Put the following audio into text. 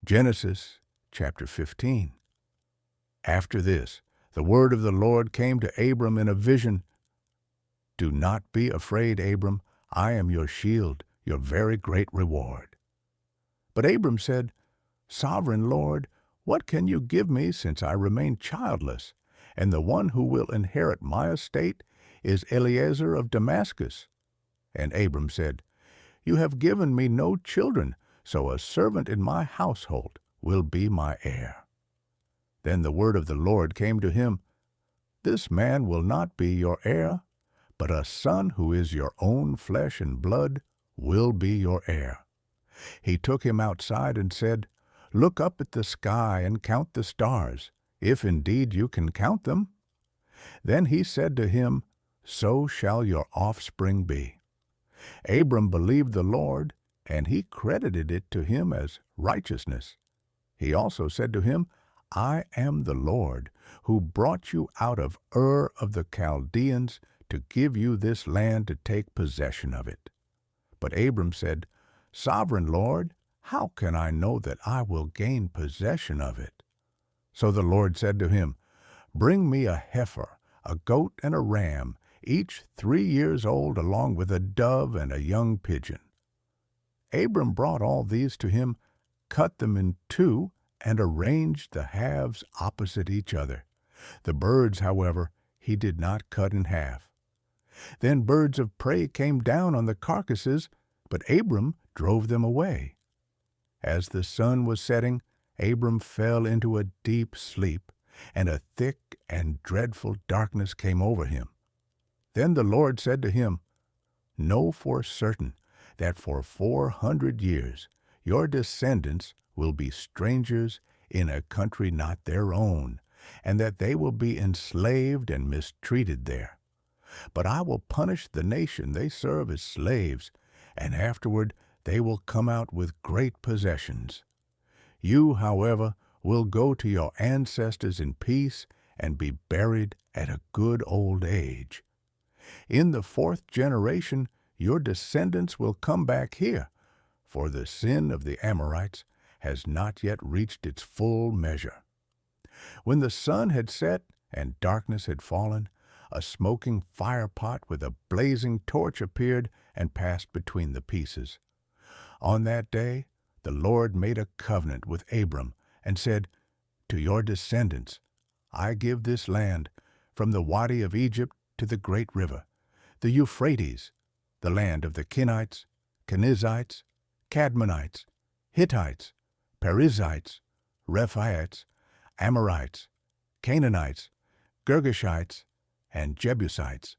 Genesis chapter 15. After this, the word of the Lord came to Abram in a vision. Do not be afraid, Abram. I am your shield, your very great reward. But Abram said, Sovereign Lord, what can you give me since I remain childless, and the one who will inherit my estate is Eliezer of Damascus? And Abram said, You have given me no children, so a servant in my household will be my heir. Then the word of the Lord came to him, This man will not be your heir, but a son who is your own flesh and blood will be your heir. He took him outside and said, Look up at the sky and count the stars, if indeed you can count them. Then he said to him, So shall your offspring be. Abram believed the Lord, and he credited it to him as righteousness. He also said to him, I am the Lord, who brought you out of Ur of the Chaldeans to give you this land to take possession of it. But Abram said, Sovereign Lord, how can I know that I will gain possession of it? So the Lord said to him, Bring me a heifer, a goat, and a ram, each 3 years old, along with a dove and a young pigeon. Abram brought all these to him, cut them in two, and arranged the halves opposite each other. The birds, however, he did not cut in half. Then birds of prey came down on the carcasses, but Abram drove them away. As the sun was setting, Abram fell into a deep sleep, and a thick and dreadful darkness came over him. Then the Lord said to him, Know for certain that for 400 years your descendants will be strangers in a country not their own, and that they will be enslaved and mistreated there. But I will punish the nation they serve as slaves, and afterward they will come out with great possessions. You, however, will go to your ancestors in peace and be buried at a good old age. In the 4th generation your descendants will come back here, for the sin of the Amorites has not yet reached its full measure. When the sun had set and darkness had fallen, a smoking firepot with a blazing torch appeared and passed between the pieces. On that day the Lord made a covenant with Abram and said, To your descendants I give this land, from the Wadi of Egypt to the great river, the Euphrates, the land of the Kenites, Kenizzites, Cadmonites, Hittites, Perizzites, Rephaites, Amorites, Canaanites, Girgashites, and Jebusites,